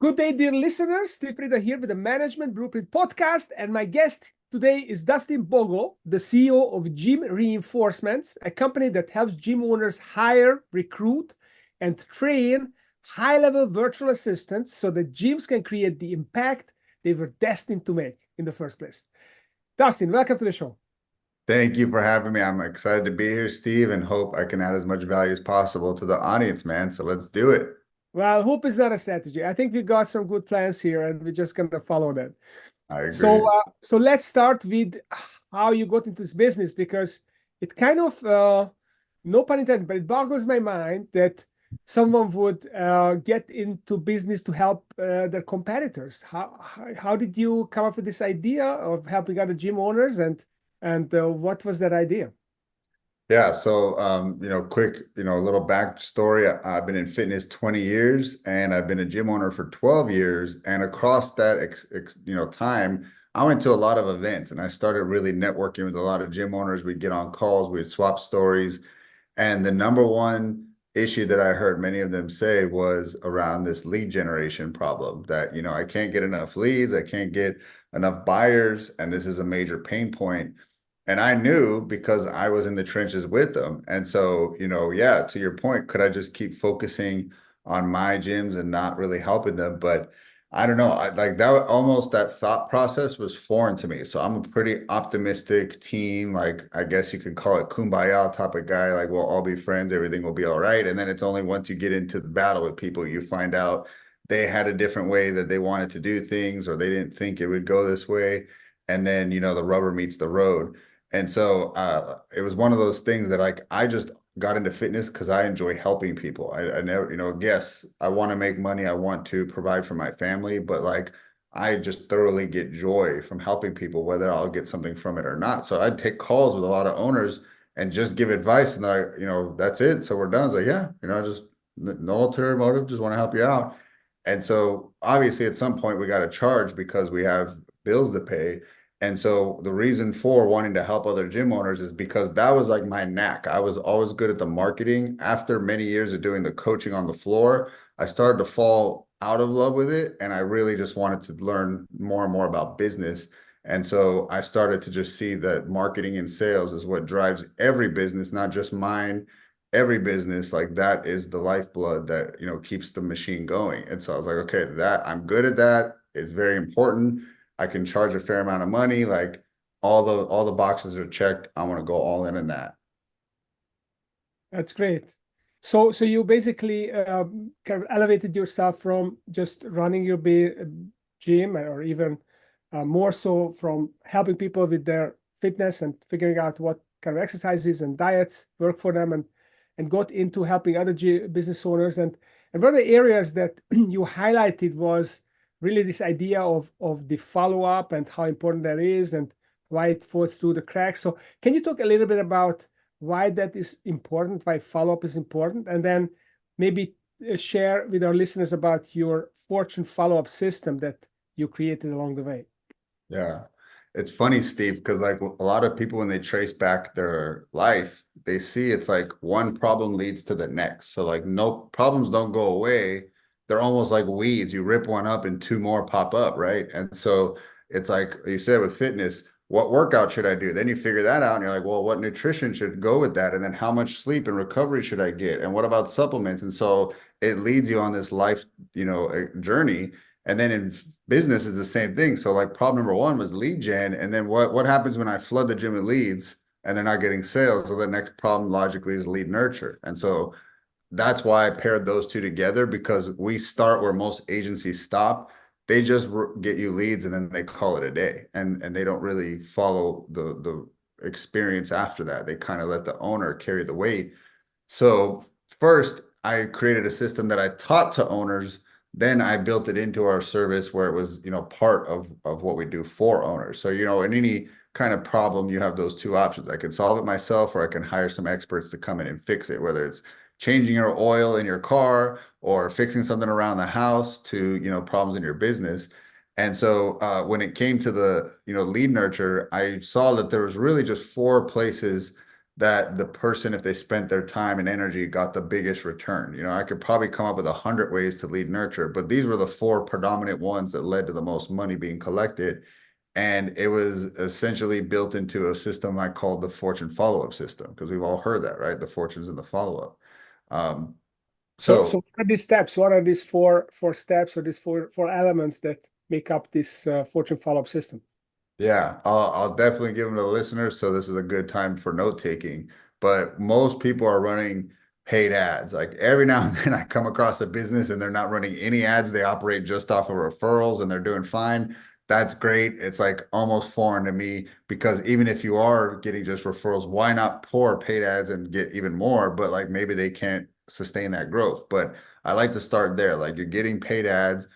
Good day, dear listeners. Steve Prada here with the Management Blueprint podcast. And my guest today is Dustin Bogle, the CEO of Gym Reinforcements, a company that helps gym owners hire, recruit, and train high-level virtual assistants so that gyms can create the impact they were destined to make in the first place. Dustin, welcome to the show. Thank you for having me. I'm excited to be here, Steve, and hope I can add as much value as possible to the audience, man. So let's do it. Well, hope is not a strategy. I think we got some good plans here, and we're just gonna follow that. I agree. So let's start with how you got into this business, because it kind of, no pun intended, but it boggles my mind that someone would get into business to help their competitors. How did you come up with this idea of helping other gym owners, and what was that idea? Yeah, so quick, a little backstory. I've been in fitness 20 years, and I've been a gym owner for 12 years. And across that time, I went to a lot of events, and I started really networking with a lot of gym owners. We'd get on calls, we'd swap stories, and the number one issue that I heard many of them say was around this lead generation problem. That I can't get enough leads, I can't get enough buyers, and this is a major pain point. And I knew because I was in the trenches with them. And so, yeah, to your point, could I just keep focusing on my gyms and not really helping them? But I don't know. I like that almost that thought process was foreign to me. So I'm a pretty optimistic team. Like, I guess you could call it kumbaya type of guy. Like, we'll all be friends. Everything will be all right. And then it's only once you get into the battle with people, you find out they had a different way that they wanted to do things, or they didn't think it would go this way. And then, the rubber meets the road. And so it was one of those things that I just got into fitness because I enjoy helping people. I never, yes, I want to make money. I want to provide for my family, but I just thoroughly get joy from helping people, whether I'll get something from it or not. So I'd take calls with a lot of owners and just give advice, and that's it. So we're done. It's like, yeah, just no ulterior motive, just want to help you out. And so obviously at some point we got to charge because we have bills to pay. And so the reason for wanting to help other gym owners is because that was like my knack. I was always good at the marketing. After many years of doing the coaching on the floor, I started to fall out of love with it. And I really just wanted to learn more and more about business. And so I started to just see that marketing and sales is what drives every business, not just mine. Every business, like, that is the lifeblood that, keeps the machine going. And so I was like, okay, that I'm good at that. It's very important. I can charge a fair amount of money. Like, all the boxes are checked. I want to go all in that. That's great. So you basically kind of elevated yourself from just running your gym, or even more so from helping people with their fitness and figuring out what kind of exercises and diets work for them, and got into helping other business owners. And one of the areas that you highlighted was really this idea of the follow-up and how important that is and why it falls through the cracks. So can you talk a little bit about why that is important, why follow-up is important, and then maybe share with our listeners about your Fortune follow-up system that you created along the way? Yeah. It's funny, Steve, because like a lot of people, when they trace back their life, they see it's like one problem leads to the next. So like, no problems don't go away. They're almost like weeds. You rip one up and two more pop up, right? And so it's like you said with fitness, what workout should I do? Then you figure that out and you're like, well, what nutrition should go with that? And then how much sleep and recovery should I get? And what about supplements? And so it leads you on this life, journey. And then in business is the same thing. So like, problem number one was lead gen. And then what happens when I flood the gym with leads and they're not getting sales? So the next problem logically is lead nurture. And so that's why I paired those two together, because we start where most agencies stop. They just get you leads and then they call it a day, and they don't really follow the experience after that. They kind of let the owner carry the weight. So first, I created a system that I taught to owners. Then I built it into our service where it was, part of what we do for owners. So, in any kind of problem, you have those two options. I can solve it myself, or I can hire some experts to come in and fix it, whether it's changing your oil in your car or fixing something around the house to, problems in your business. And so when it came to the, lead nurture, I saw that there was really just four places that the person, if they spent their time and energy, got the biggest return. You know, I could probably come up with 100 ways to lead nurture, but these were the four predominant ones that led to the most money being collected. And it was essentially built into a system I called the fortune follow-up system, because we've all heard that, right? The fortunes and the follow-up. Um, So so what are these steps? What are these four steps or these four elements that make up this fortune follow-up system? yeah, I'll definitely give them to the listeners. So this is a good time for note taking. But most people are running paid ads. Like every now and then I come across a business and they're not running any ads. They operate just off of referrals and they're doing fine. That's great. It's like almost foreign to me, because even if you are getting just referrals, why not pour paid ads and get even more? But like maybe they can't sustain that growth. But I like to start there. Like you're getting paid ads.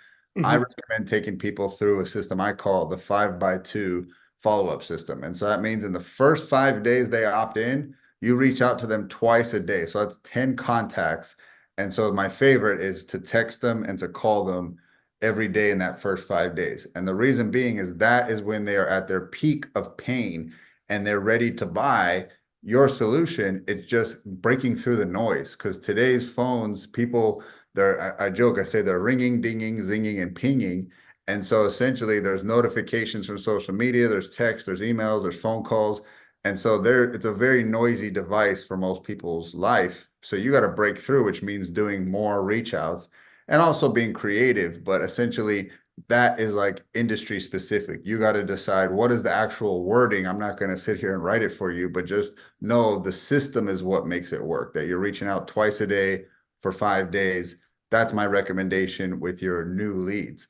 I Mhm. recommend taking people through a system I call the 5x2 follow-up system. And so that means in the first 5 days they opt in, you reach out to them twice a day. So that's 10 contacts. And so my favorite is to text them and to call them every day in that first 5 days. And the reason being is that is when they are at their peak of pain and they're ready to buy your solution. It's just breaking through the noise, because today's phones, people, I joke, I say they're ringing, dinging, zinging, and pinging. And so essentially there's notifications from social media, there's text, there's emails, there's phone calls. And so it's a very noisy device for most people's life. So you got to break through, which means doing more reach outs and also being creative. But essentially that is like industry specific. You got to decide what is the actual wording. I'm not going to sit here and write it for you, but just know the system is what makes it work, that you're reaching out twice a day for 5 days. That's my recommendation with your new leads.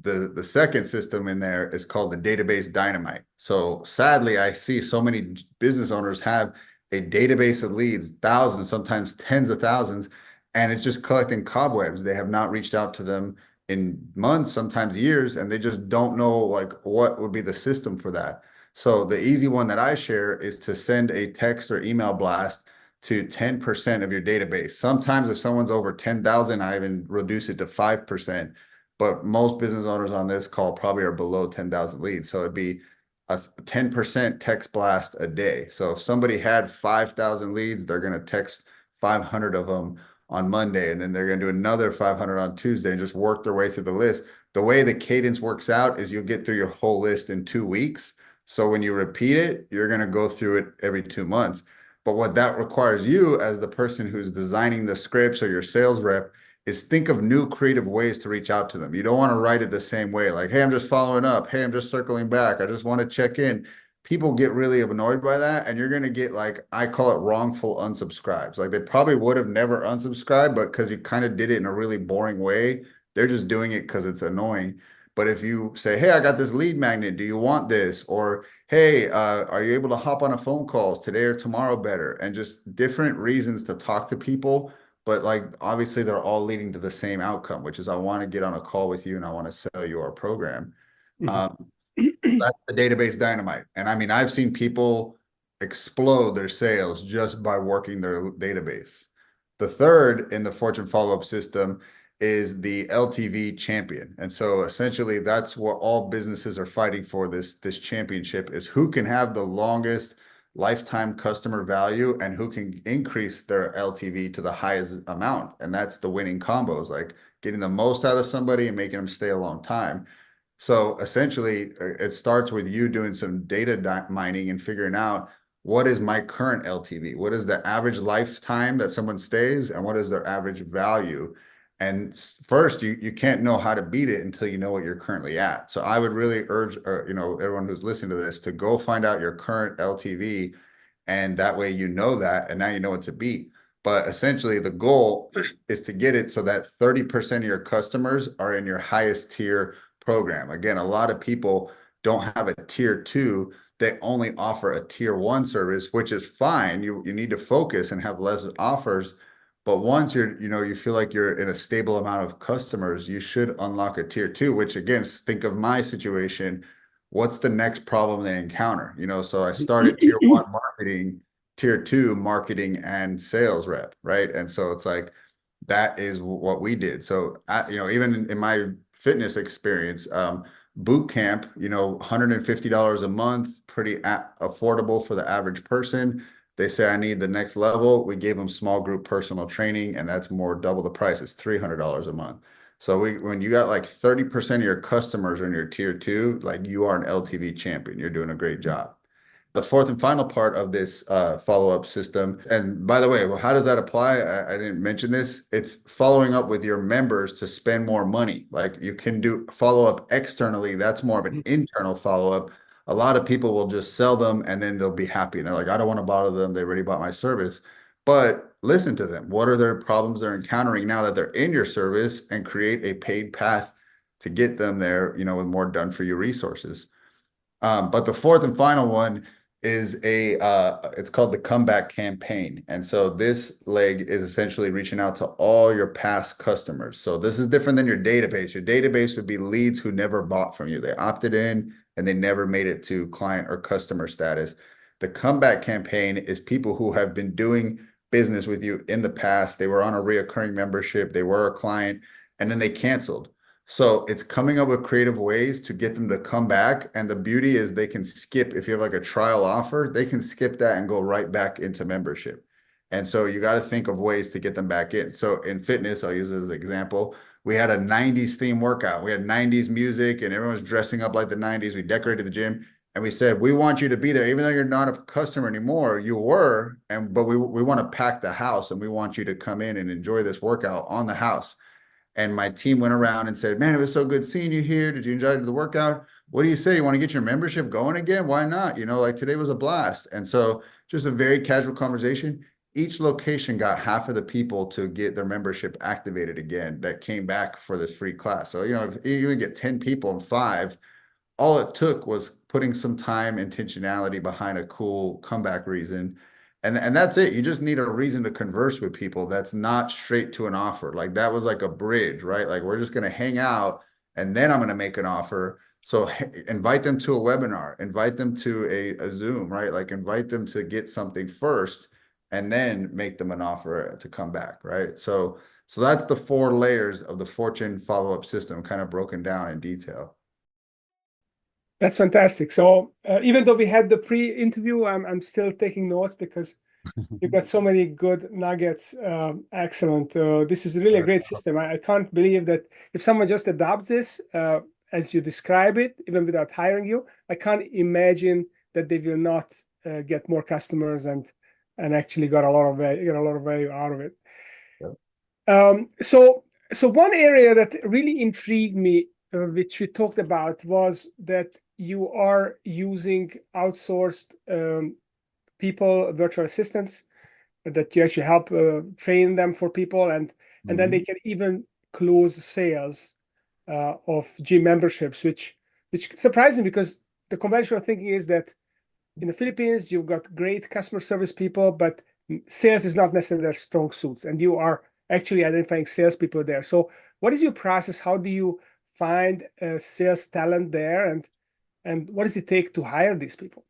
The second system in there is called the database dynamite. So sadly, I see so many business owners have a database of leads, thousands, sometimes tens of thousands, and it's just collecting cobwebs. They have not reached out to them in months, sometimes years, and they just don't know like what would be the system for that. So the easy one that I share is to send a text or email blast to 10% of your database. Sometimes if someone's over 10,000, I even reduce it to 5%. But most business owners on this call probably are below 10,000 leads. So it'd be a 10% text blast a day. So if somebody had 5,000 leads, they're going to text 500 of them on Monday, and then they're going to do another 500 on Tuesday and just work their way through the list. The way the cadence works out is you'll get through your whole list in 2 weeks. So when you repeat it, you're going to go through it every 2 months. But what that requires you as the person who's designing the scripts or your sales rep is think of new creative ways to reach out to them. You don't want to write it the same way, like, hey, I'm just following up. Hey, I'm just circling back. I just want to check in. People get really annoyed by that. And you're going to get, like, I call it wrongful unsubscribes. Like they probably would have never unsubscribed, but because you kind of did it in a really boring way, they're just doing it because it's annoying. But if you say, hey, I got this lead magnet. Do you want this? Or, hey, are you able to hop on a phone calls today or tomorrow better? And just different reasons to talk to people, but like obviously they're all leading to the same outcome, which is I want to get on a call with you and I want to sell you our program. Mhm. Um, that's the database dynamite. And I mean, I've seen people explode their sales just by working their database. The third in the Fortune follow-up system is the LTV champion. And so essentially that's what all businesses are fighting for, this championship, is who can have the longest lifetime customer value and who can increase their LTV to the highest amount. And that's the winning combos, like getting the most out of somebody and making them stay a long time. So essentially, it starts with you doing some data mining and figuring out what is my current LTV? What is the average lifetime that someone stays, and what is their average value? And first, you can't know how to beat it until you know what you're currently at. So I would really urge, everyone who's listening to this to go find out your current LTV, and that way you know that, and now you know what to beat. But essentially, the goal is to get it so that 30% of your customers are in your highest tier program. Again, a lot of people don't have a tier two. They only offer a tier one service, which is fine. You need to focus and have less offers. But once you feel like you're in a stable amount of customers, you should unlock a tier two, which again, think of my situation. What's the next problem they encounter? So I started tier one marketing, tier two marketing and sales rep, right? And so it's like, that is what we did. So, even in my fitness experience, boot camp, $150 a month, pretty affordable for the average person. They say, I need the next level. We gave them small group personal training, and that's more double the price. It's $300 a month. So when you got like 30% of your customers are in your tier two, like you are an LTV champion. You're doing a great job. The fourth and final part of this follow-up system. And by the way, well, how does that apply? I didn't mention this. It's following up with your members to spend more money. Like you can do follow-up externally. That's more of an internal follow-up. A lot of people will just sell them and then they'll be happy. And they're like, I don't want to bother them. They already bought my service. But listen to them. What are their problems they're encountering now that they're in your service, and create a paid path to get them there, with more done for you resources. But the fourth and final one is it's called the comeback campaign. And so this leg is essentially reaching out to all your past customers. So this is different than your database. Your database would be leads who never bought from you. They opted in and they never made it to client or customer status. The comeback campaign is people who have been doing business with you in the past. They were on a reoccurring membership. They were a client, and then they canceled. So it's coming up with creative ways to get them to come back. And the beauty is they can skip, if you have like a trial offer, they can skip that and go right back into membership. And so you got to think of ways to get them back in. So in fitness, I'll use it as an example. We had a 90s theme workout. We had 90s music and everyone was dressing up like the 90s. We decorated the gym and we said, we want you to be there. Even though you're not a customer anymore, you were, but we want to pack the house and we want you to come in and enjoy this workout on the house. And my team went around and said, man, it was so good seeing you here. Did you enjoy the workout? What do you say? You want to get your membership going again? Why not? Like today was a blast. And so just a very casual conversation. Each location got half of the people to get their membership activated again that came back for this free class. So, if you get 10 people and 5, all it took was putting some time, intentionality behind a cool comeback reason. And that's it. You just need a reason to converse with people that's not straight to an offer. Like that was like a bridge, right? Like we're just going to hang out and then I'm going to make an offer. So invite them to a webinar, invite them to a Zoom, right? Like invite them to get something first and then make them an offer to come back, right? So that's the 4 layers of the Fortune follow-up system, kind of broken down in detail. That's fantastic. So even though we had the pre-interview, I'm still taking notes because you've got so many good nuggets. Excellent. This is really a great system. I can't believe that if someone just adopts this as you describe it, even without hiring you, I can't imagine that they will not get more customers and actually get a lot of value out of it. Yeah. So one area that really intrigued me, which we talked about, was that you are using outsourced people, virtual assistants, that you actually help train them for people, and then they can even close sales of gym memberships, which surprised me because the conventional thinking is that in the Philippines you've got great customer service people, but sales is not necessarily their strong suits, and you are actually identifying salespeople there. So what is your process? How do you find sales talent there, and what does it take to hire these people?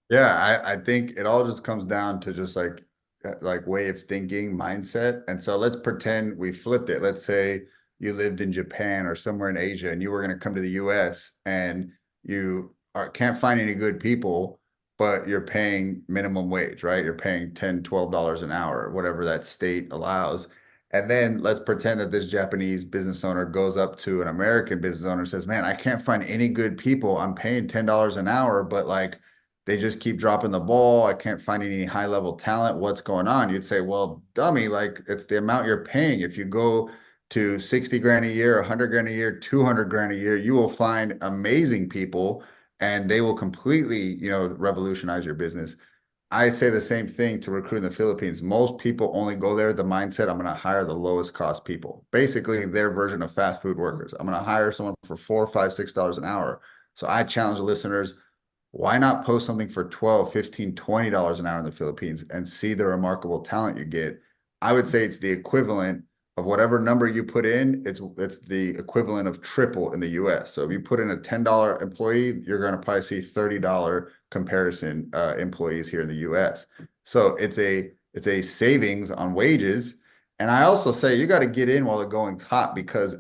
Yeah, I think it all just comes down to just like way of thinking, mindset. And so let's pretend we flipped it. Let's say you lived in Japan or somewhere in Asia and you were going to come to the US and you can't find any good people, but you're paying minimum wage, right? You're paying $10, $12 an hour, whatever that state allows. And then let's pretend that this Japanese business owner goes up to an American business owner and says, man, I can't find any good people. I'm paying $10 an hour, but like they just keep dropping the ball. I can't find any high level talent. What's going on? You'd say, well, dummy, like it's the amount you're paying. If you go to 60 grand a year, 100 grand a year, 200 grand a year, you will find amazing people and they will completely, revolutionize your business. I say the same thing to recruit in the Philippines. Most people only go there with the mindset, I'm going to hire the lowest cost people, basically their version of fast food workers. I'm going to hire someone for $4, $5, $6 an hour. So I challenge the listeners, why not post something for $12, $15, $20 an hour in the Philippines and see the remarkable talent you get? I would say it's the equivalent of whatever number you put in. It's the equivalent of triple in the US. So if you put in a $10 employee, you're going to probably see $30 comparison employees here in the US. So it's a savings on wages. And I also say you got to get in while the going's hot because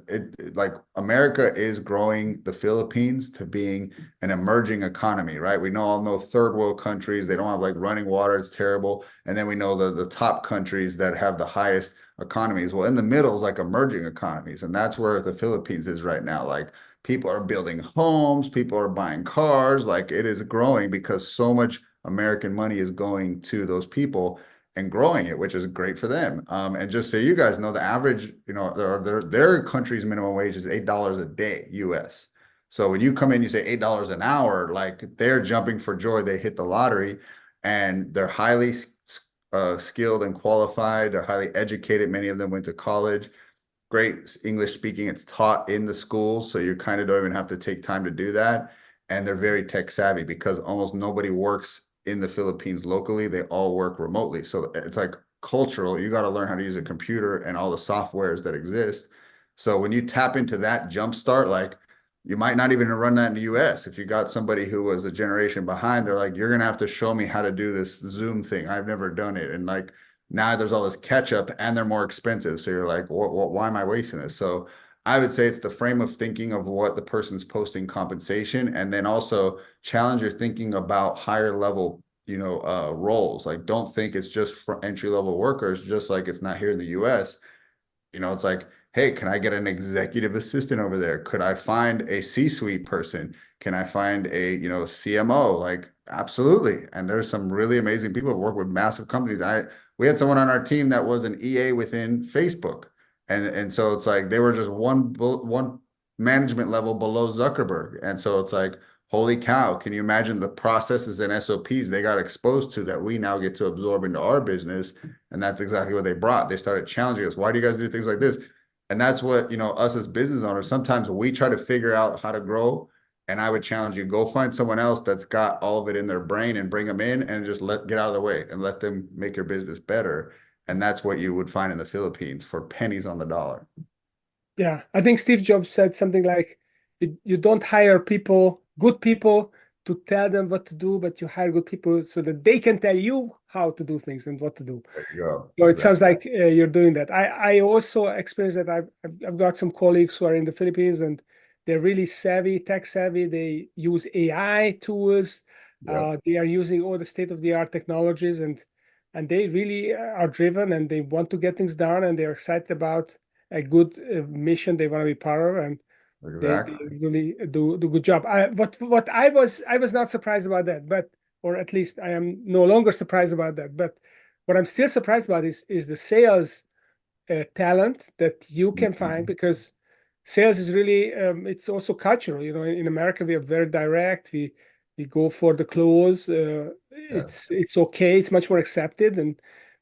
like America is growing the Philippines to being an emerging economy, right? We all know third world countries, they don't have like running water, it's terrible. And then we know the top countries that have the highest economies. Well, in the middle is like emerging economies, and that's where the Philippines is right now. Like people are building homes, people are buying cars, like it is growing because so much American money is going to those people and growing it, which is great for them. And just so you guys know, the average, their country's minimum wage is $8 a day, US. So when you come in, you say $8 an hour, like they're jumping for joy. They hit the lottery, and they're highly skilled and qualified. They're highly educated. Many of them went to college. Great English speaking. It's taught in the schools, so you kind of don't even have to take time to do that. And they're very tech savvy because almost nobody works in the Philippines locally. They all work remotely. So it's like cultural. You got to learn how to use a computer and all the softwares that exist. So when you tap into that jump start, like you might not even run that in the US. If you got somebody who was a generation behind, they're like, you're gonna have to show me how to do this Zoom thing. I've never done it. And like now there's all this catch up and they're more expensive. So you're like, why am I wasting this? So I would say it's the frame of thinking of what the person's posting compensation, and then also challenge your thinking about higher level, roles. Like don't think it's just for entry level workers, just like it's not here in the US. It's like, hey, can I get an executive assistant over there? Could I find a C-suite person? Can I find a, CMO? Like, absolutely. And there's some really amazing people who work with massive companies. We had someone on our team that was an EA within Facebook. And so it's like they were just one management level below Zuckerberg. And so it's like, holy cow, can you imagine the processes and SOPs they got exposed to that we now get to absorb into our business? And that's exactly what they brought. They started challenging us. Why do you guys do things like this? And that's what, us as business owners, sometimes we try to figure out how to grow. And I would challenge you, go find someone else that's got all of it in their brain and bring them in and just get out of the way and let them make your business better. And that's what you would find in the Philippines for pennies on the dollar. Yeah, I think Steve Jobs said something like, you don't hire people, good people, to tell them what to do, but you hire good people so that they can tell you how to do things and what to do. There you go. So it Exactly. sounds like you're doing that. I also experienced that. I've got some colleagues who are in the Philippines, and they're really savvy, tech savvy. They use AI tools. Yep. They are using all the state-of-the-art technologies, and they really are driven, and they want to get things done, and they're excited about a good mission they want to be part of, and they Exactly. really do good job. What I was not surprised about that, but or at least I am no longer surprised about that. But what I'm still surprised about is the sales talent that you can find, Mhm. because sales is really it's also cultural. In America we are very direct. We go for the close. Yes. It's okay. It's much more accepted, and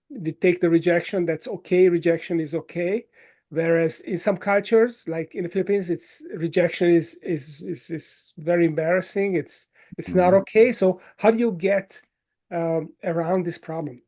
we take the rejection. That's okay. Rejection is okay. Whereas in some cultures, like in the Philippines, it's rejection is very embarrassing. It's not Mhm. okay. So how do you get around this problem?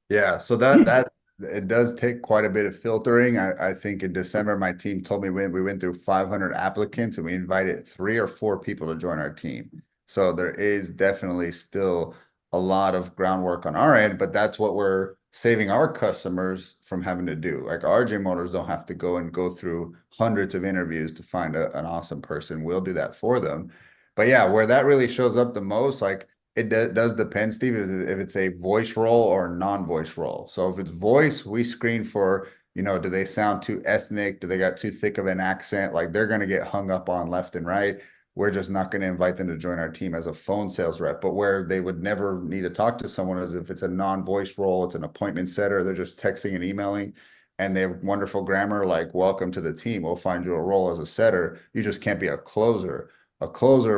Yeah, so that it does take quite a bit of filtering. I think in December, my team told me we went through 500 applicants and we invited 3 or 4 people to join our team. So there is definitely still a lot of groundwork on our end, but that's what we're saving our customers from having to do. Like our gym owners don't have to go through hundreds of interviews to find an awesome person. We'll do that for them. But yeah, where that really shows up the most, like it does depend, Steve, if it's a voice role or a non-voice role. So if it's voice, we screen for, do they sound too ethnic? Do they got too thick of an accent? Like they're going to get hung up on left and right. We're just not going to invite them to join our team as a phone sales rep. But where they would never need to talk to someone is if it's a non-voice role, it's an appointment setter, they're just texting and emailing, and they have wonderful grammar, like welcome to the team. We'll find you a role as a setter. You just can't be a closer.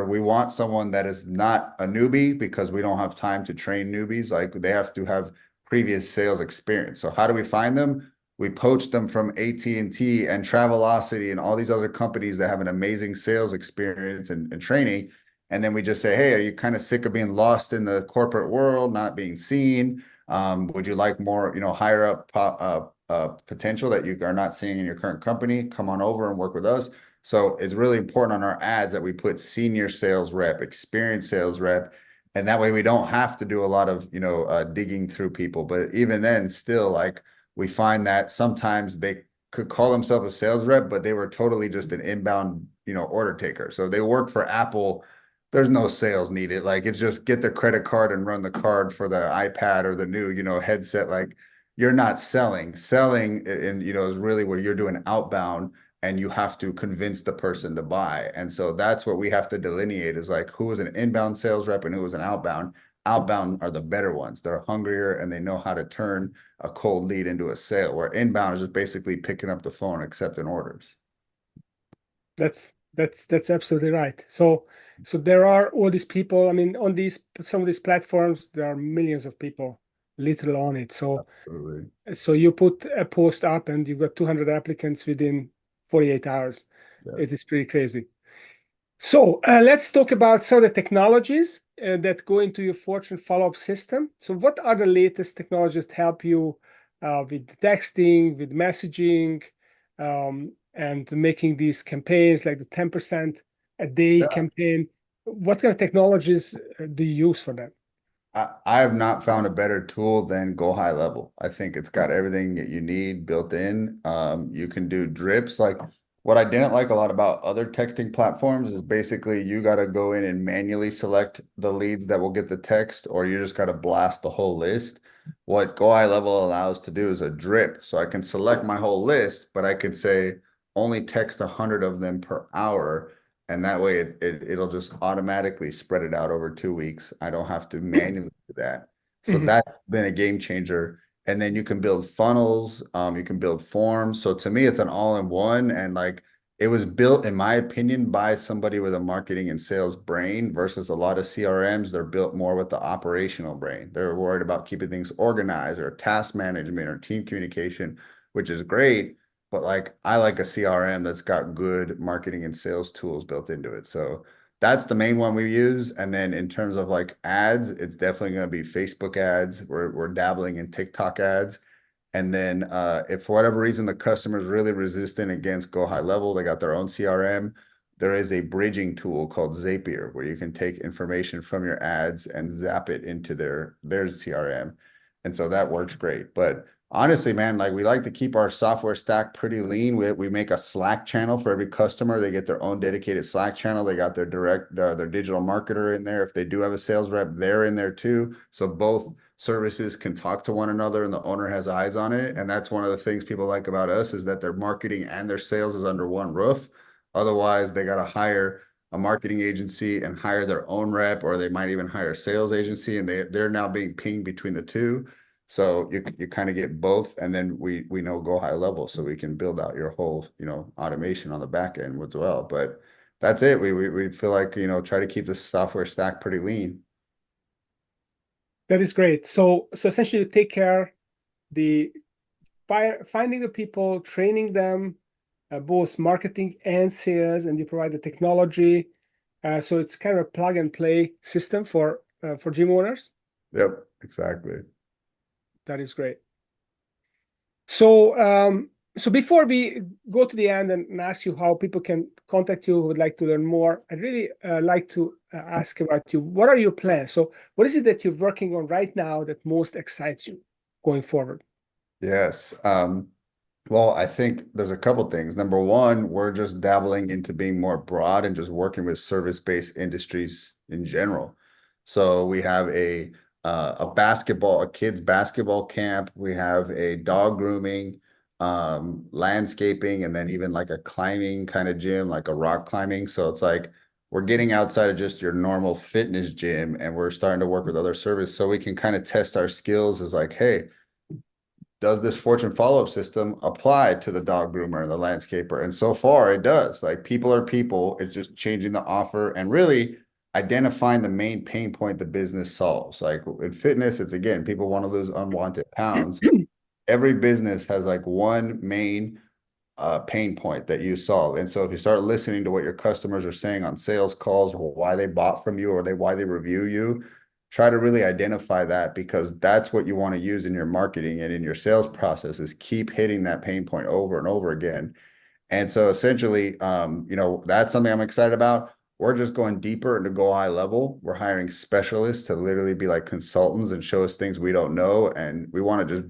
We want someone that is not a newbie because we don't have time to train newbies. Like they have to have previous sales experience. So how do we find them? We poach them from AT&T and Travelocity and all these other companies that have an amazing sales experience and training. And then we just say, hey, are you kind of sick of being lost in the corporate world, not being seen? Would you like more, higher up potential that you are not seeing in your current company? Come on over and work with us. So it's really important on our ads that we put senior sales rep, experienced sales rep, and that way we don't have to do a lot of, digging through people. But even then, still, like we find that sometimes they could call themselves a sales rep, but they were totally just an inbound, order taker. So they work for Apple. There's no sales needed. Like it's just get the credit card and run the card for the iPad or the new, headset. Like you're not selling. Selling and is really where you're doing outbound and you have to convince the person to buy. And so that's what we have to delineate is like who is an inbound sales rep and who is an outbound. Outbound are the better ones. They're hungrier and they know how to turn a cold lead into a sale, where inbound is just basically picking up the phone, accepting orders. That's absolutely right. So there are all these people. I mean, on some of these platforms, there are millions of people literally on it. Absolutely. So you put a post up and you've got 200 applicants within 48 hours. It is Yes. pretty crazy. So let's talk about some of the technologies that go into your Fortune follow-up system. So what are the latest technologies to help you with texting, with messaging, and making these campaigns like the 10% a day Yeah. campaign? What kind of technologies do you use for that? I have not found a better tool than GoHighLevel. I think it's got everything that you need built in. You can do drips. Like what I didn't like a lot about other texting platforms is basically you got to go in and manually select the leads that will get the text, or you just got to blast the whole list. What GoHighLevel allows to do is a drip. So I can select my whole list, but I can say only text 100 of them per hour, and that way it'll just automatically spread it out over 2 weeks. I don't have to manually do that. So Mhm. that's been a game changer. And then you can build funnels, you can build forms. So to me, it's an all-in-one. And like it was built, in my opinion, by somebody with a marketing and sales brain versus a lot of CRMs. They're built more with the operational brain. They're worried about keeping things organized or task management or team communication, which is great. But like I like a CRM that's got good marketing and sales tools built into it. So that's the main one we use. And then in terms of like ads, it's definitely going to be Facebook ads. We're dabbling in TikTok ads. And then if for whatever reason the customer is really resistant against GoHighLevel, they got their own CRM. There is a bridging tool called Zapier where you can take information from your ads and zap it into their CRM. And so that works great. But honestly, man, like we like to keep our software stack pretty lean. We make a Slack channel for every customer. They get their own dedicated Slack channel. They got their digital marketer in there. If they do have a sales rep, they're in there too. So both services can talk to one another and the owner has eyes on it. And that's one of the things people like about us is that their marketing and their sales is under one roof. Otherwise, they got to hire a marketing agency and hire their own rep, or they might even hire a sales agency, and they're now being pinged between the two. So you kind of get both, and then we know GoHighLevel, so we can build out your whole automation on the back end as well. But that's it. We feel like try to keep the software stack pretty lean. That is great. So essentially, you take care the finding the people, training them, both marketing and sales, and you provide the technology. So it's kind of a plug and play system for gym owners. Yep, exactly. That is great. So before we go to the end and ask you how people can contact you who would like to learn more, I'd really like to ask about you. What are your plans? So what is it that you're working on right now that most excites you going forward? Yes. Well, I think there's a couple things. Number one, we're just dabbling into being more broad and just working with service-based industries in general. So we have a kids basketball camp. We have a dog grooming, landscaping, and then even like a climbing kind of gym, like a rock climbing. So it's like we're getting outside of just your normal fitness gym and we're starting to work with other service so we can kind of test our skills as like, hey, does this Fortune follow-up system apply to the dog groomer and the landscaper? And so far it does. Like people are people. It's just changing the offer and really identifying the main pain point the business solves. Like in fitness, it's again, people want to lose unwanted pounds. Every business has like one main pain point that you solve. And so if you start listening to what your customers are saying on sales calls, or why they bought from you or why they review you, try to really identify that because that's what you want to use in your marketing and in your sales process is keep hitting that pain point over and over again. And so essentially, that's something I'm excited about. We're just going deeper into GoHighLevel. We're hiring specialists to literally be like consultants and show us things we don't know. And we want to just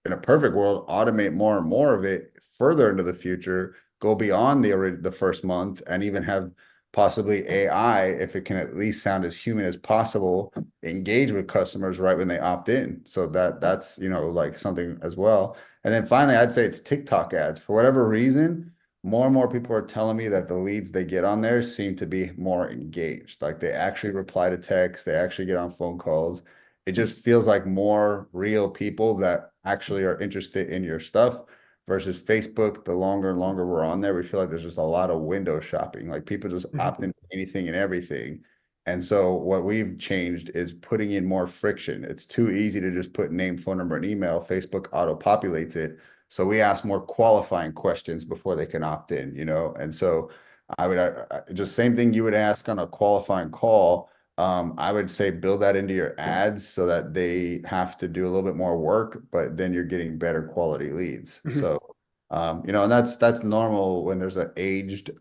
in a perfect world, automate more and more of it further into the future, go beyond the first month, and even have possibly AI, if it can at least sound as human as possible, engage with customers right when they opt in. So that's like something as well. And then finally, I'd say it's TikTok ads. For whatever reason, more and more people are telling me that the leads they get on there seem to be more engaged. Like they actually reply to text, they actually get on phone calls. It just feels like more real people that actually are interested in your stuff versus Facebook. The longer and longer we're on there, we feel like there's just a lot of window shopping. Like people just opt into anything and everything. And so what we've changed is putting in more friction. It's too easy to just put name, phone number, and email. Facebook auto populates it. So we ask more qualifying questions before they can opt in, And so I would just same thing you would ask on a qualifying call. I would say build that into your ads so that they have to do a little bit more work, but then you're getting better quality leads. So, and that's normal when there's an aged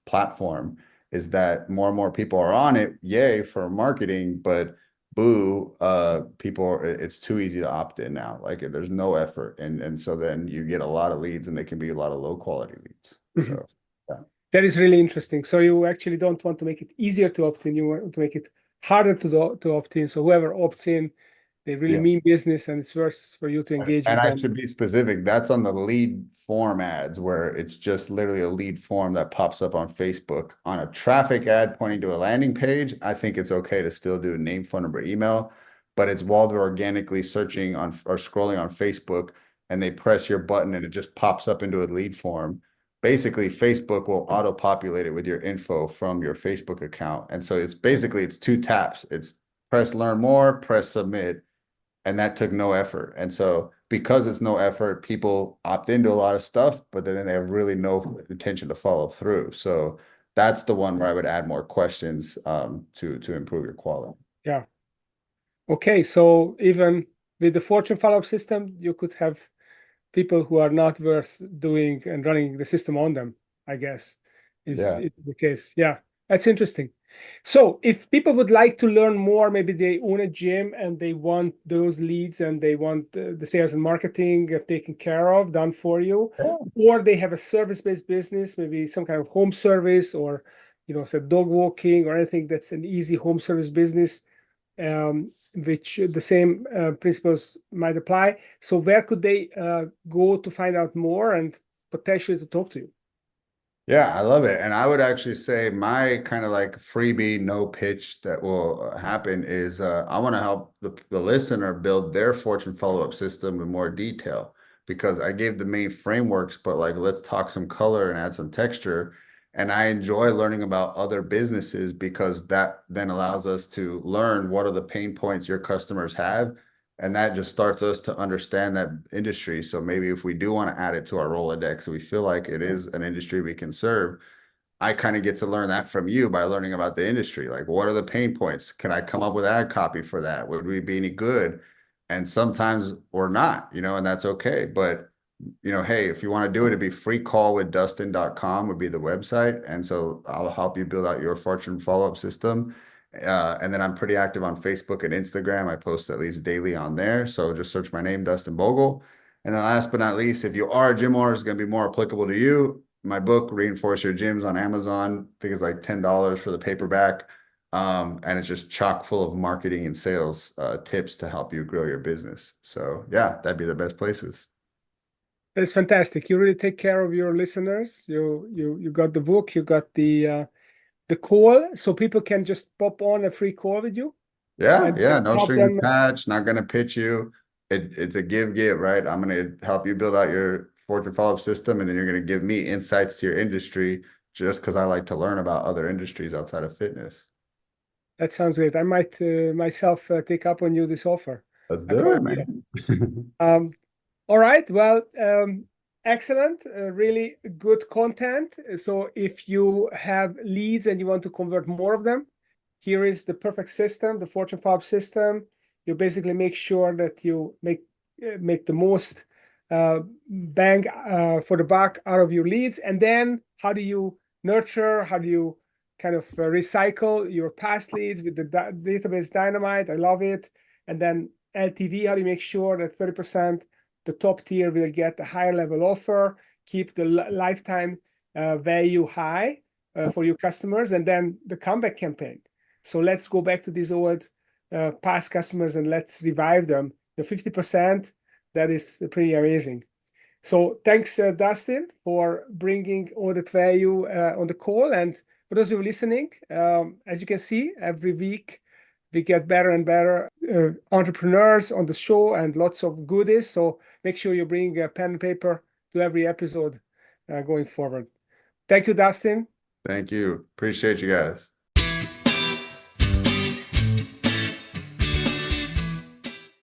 platform, is that more and more people are on it. Yay for marketing, but boo, it's too easy to opt in now. Like there's no effort, and so then you get a lot of leads, and they can be a lot of low quality leads. So yeah. That is really interesting. So you actually don't want to make it easier to opt in. You want to make it harder to opt in. So whoever opts in, they really Yeah. mean business, and it's worth for you to engage And with I them. should be specific. That's on the lead form ads where it's just literally a lead form that pops up on Facebook. On a traffic ad pointing to a landing page, I think it's okay to still do name, phone number, email, but it's while they're organically searching on or scrolling on Facebook and they press your button and it just pops up into a lead form. Basically, Facebook will auto-populate it with your info from your Facebook account. And so it's two taps. It's press learn more, press submit, and that took no effort. And so because it's no effort, people opt into a lot of stuff, but then they have really no intention to follow through. So that's the one where I would add more questions to improve your quality. Yeah. Okay. So even with the fortune follow-up system, you could have people who are not worth doing and running the system on them, I guess, is Yeah. the case. Yeah, that's interesting. So if people would like to learn more, maybe they own a gym and they want those leads and they want the sales and marketing taken care of, done for you, or they have a service-based business, maybe some kind of home service or, say dog walking or anything that's an easy home service business, which the same principles might apply. So where could they go to find out more and potentially to talk to you? Yeah, I love it. And I would actually say my kind of like freebie no pitch that will happen is I want to help the listener build their fortune follow-up system in more detail, because I gave the main frameworks, but like let's talk some color and add some texture. And I enjoy learning about other businesses because that then allows us to learn what are the pain points your customers have, and that just starts us to understand that industry. So maybe if we do want to add it to our Rolodex, so we feel like it is an industry we can serve, I kind of get to learn that from you by learning about the industry. Like, what are the pain points? Can I come up with ad copy for that? Would we be any good? And sometimes we're not, and that's okay. But, hey, if you want to do it, it'd be freecallwithdustin.com would be the website. And so I'll help you build out your fortune follow-up system. And then I'm pretty active on Facebook and Instagram. I post at least daily on there. So just search my name, Dustin Bogle. And then last but not least, if you are a gym owner, it's going to be more applicable to you. My book, Reinforce Your Gyms, on Amazon. I think it's like $10 for the paperback. And it's just chock full of marketing and sales tips to help you grow your business. So yeah, that'd be the best places. That's fantastic. You really take care of your listeners. You got the book, you got the call, so people can just pop on a free call with you Yeah, and yeah, no help strings them. attached, not gonna pitch you. It's a give, right? I'm gonna help you build out your fortune follow-up system, and then you're gonna give me insights to your industry just because I like to learn about other industries outside of fitness. That sounds great. I might myself take up on you this offer. Let's A do good it, idea. man. All right. Well, excellent. Really good content. So if you have leads and you want to convert more of them, here is the perfect system, the Fortune 5 system. You basically make sure that you make the most bang for the buck out of your leads. And then how do you nurture? How do you kind of recycle your past leads with the database dynamite? I love it. And then LTV, how do you make sure that 30% the top tier will get a higher level offer, keep the lifetime value high for your customers, and then the comeback campaign. So let's go back to these old past customers and let's revive them. The 50%, that is pretty amazing. So thanks, Dustin, for bringing all that value on the call. And for those of you listening, as you can see, every week we get better and better entrepreneurs on the show and lots of goodies. So make sure you bring a pen and paper to every episode going forward. Thank you, Dustin. Thank you. Appreciate you guys.